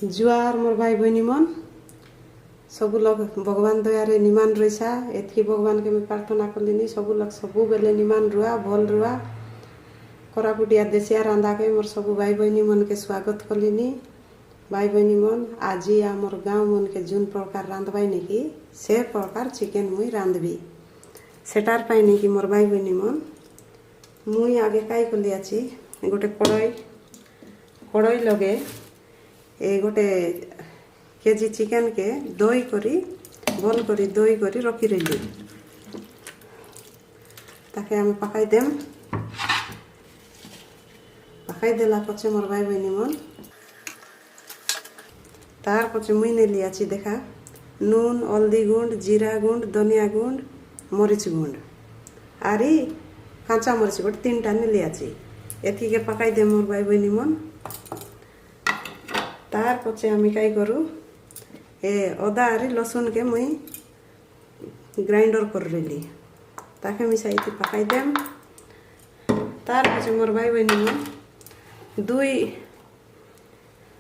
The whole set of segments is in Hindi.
जुआर मोर भाई बहनी मन सब लोग भगवान दयारे निमान रहीसा एतकी भगवान के मैं प्रार्थना कलिनी सब लोग सबू बेले निमान रुआ भल रुआ कोरापुटिया देशिया रांधा के मोर सब भाई बहनी मन के स्वागत कलिनी। भाई बहनी मन आज आमर गाँव मन के जोन प्रकार रांधबाई निकी से प्रकार चिकेन मुई रांधबी सेटार पाई निकी मोर भाई बहनी मन मुई आगे काई कली आछि गोटे कड़ई लगे ए गोटे केजी चिकेन के दही करी भल करी दही करी रखी रही ताके आम पकाई देम पकाई देला पचे मोर भाई बहनी मन तार पचे मुई नेली आछि देखा नून हल्दी गुंड जीरा गुंड धनिया गुंड मरीच गुंड आरी कांचा मरीच गोटे 3टा नेली आछि एथी के पकाई दे मोर भाई बहनी मन तार पचे आम कई करूँ ए अदा आरी लसुन के मुई ग्राइंडर कर रही ताके मिसाई पकाई देम तार पचे मोर भाई बहनी मन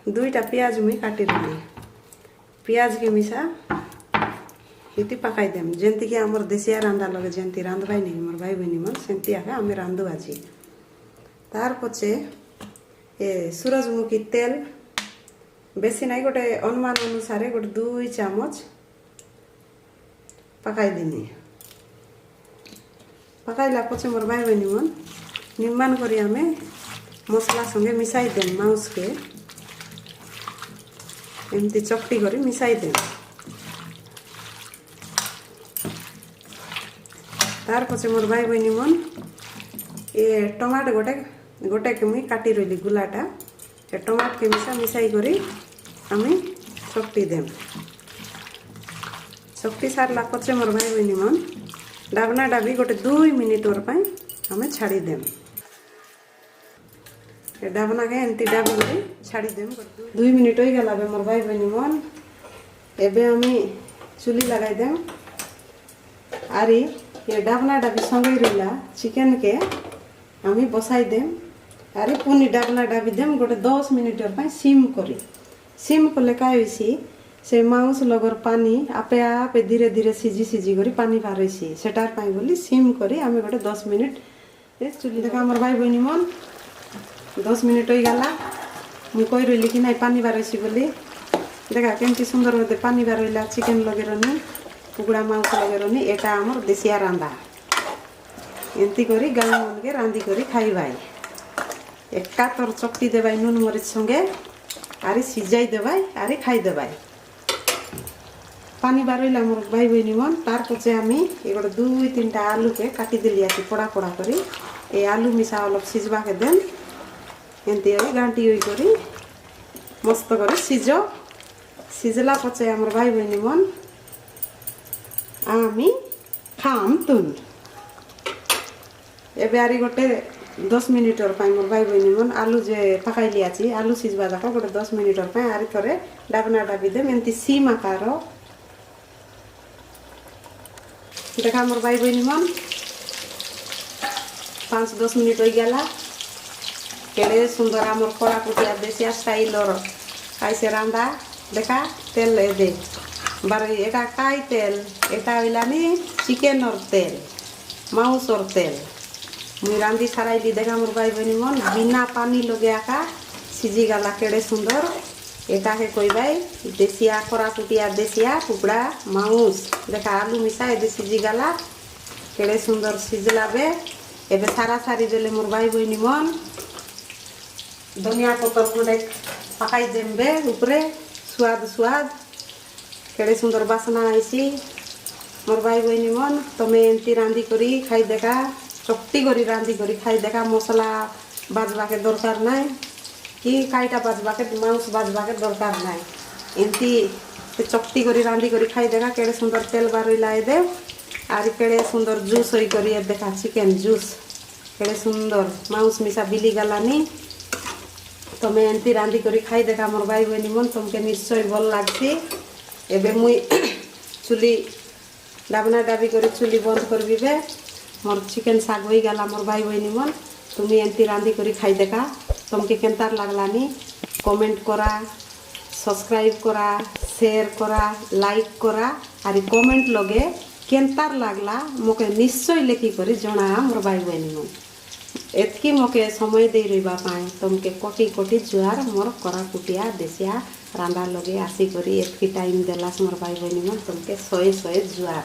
दुईटा पियाज मुई काटी रही पियाज के मिसा इति पकाई देम जेंती कि आमर देशिया रांधा लगे जेंती रांधबाई नहीं मोर भाई बहनी मन सेंती आगे आम रांधु आज तार पचे ए सूरजमुखी तेल बेसी नहीं गोटे अनुमान अनुसार गोटे 2 चामच पकाई दिनी पकाइला पचे मोर भाई बहनी मन निम्मान करी आमे मसला संगे मिसाई देम माउस के एमती चकटी करी मिसाई देम तार पचे मोर भाई बहनी मन ए टमाटो गोटे के मुई काटी रही गुलाटा ए टमाट के मिसाई करी आमे चकटी देम चकटी सारला पचे मोर भाई बहनी मन डाबना डाबी गोटे 2 मिनिट और पाई आमे छाड़ी देम ए डाबना के एंती डाबी करी छाड़ी देम 2 मिनिट होई गला बे मोर भाई बहनी मन एबे आमे चुली लगाई देम आरी ये डाबना डाबी संगे रहला चिकन के आमे बसाई देम अरे पुनी डाबना डाबी देम गोटे 10 मिनिट पर सिम कले कायसी से माउस लगर पानी आपे आपे धीरे धीरे सिझी करी पानी बाहरसी सेटार पाई बोली सिम करी आमे गोटे 10 मिनिट चुली देखा हमर भाई बहनी मन 10 मिनिट हो गला मु कहि रही कि नहीं पानी बाहरसी बोली देखा केमती सुंदर होते पानी बाहरला चिकेन लगे रहनी कुकुड़ा मांस लगे रहनी एटा हमर देशिया रांधा एंती करी गाँव मन के रांधी करी खाइबाई एका तर चकटी देवाई नून मरीच संगे आरी सिजाई देवाई आरी खाई देवाई पानी बारइला मोर भाई बहनी मन तार पचे आमी ए गोटे 2-3टा आलू के काटी देली आसी पड़ा करी ए आलू मिसा अलग सिजबा के देन एंती होई गांटी होई करी मस्त करी सिजला पचे हमर भाई बहनी मन आमी खाम तुन एबे आरी गोटे 10 मिनिट और पाई मोर भाई बहनी मन आलू जे पकाई लिया छी आलू सिजबा जाका गोटे 10 मिनिट और पाई आरी थरे डाबना डाबी दे एंती सीम आकार देखा मोर भाई बहनी मन 5-10 मिनिट हो गला केड़े सुंदर आमर कोरापुटिया देशिया स्टाइल और कैसे रांधा देखा तेल दे बार एटा काई तेल एटा इलानी चिकेन और तेल माउस और तेल मुई रांधी साराइली देखा मोर भाई बहनी मन बिना पानी लगे आका सिझी गला केड़े सुंदर एटा के कोई भाई देशिया कोरापुटिया देशिया कुकड़ा माउस देखा आलू मिसा ए सिझी गला केड़े सुंदर सिझला बे एबे सारा सारी देले मोर भाई बहनी मन धनिया पत्तर गुंडे पकाई देम बे ऊपरे स्वाद केड़े सुंदर बासना आईसी मोर भाई बहनी मन तमे एंती रांधी करी खाई देखा चकटी करी रांधी करी खाई देखा मसला बाजबा के दरकार नाई कि काईटा बाजबा के मांस बाजबा के दरकार नाई एंती चकटी करी रांधी करी खाई देखा केड़े सुंदर तेल बारइला दे आरी केड़े सुंदर जूस होई करी देखा चिकेन जूस केड़े सुंदर मांस मिसा बिली गलानी तमे एंती रांधी करी खाई देखा मोर भाई बहनी मन तुमके निश्चय भल लागसी एबे मुई चुली डाबना डाबी करी चुली बंद करबी बे मोर चिकेन साग हो गला मोर भाई बहनी मन तुम्हें एंती रांधी करी खाई देखा तुमके केनतार लागलानी कमेंट करा सब्सक्राइब करा शेयर करा लाइक करा और कमेंट लगे केन्तार लागला मोके निश्चय लेखी करी जना मोर भाई बहनी मन एतकी मोके समय दे रहा पाए तुमके कोटि कोटि जुआर मोर कराकुटिया देसिया रांदा लगे आसी करी एतकी टाइम देलास मोर भाई बहनी मन तुमके 100 जुआर।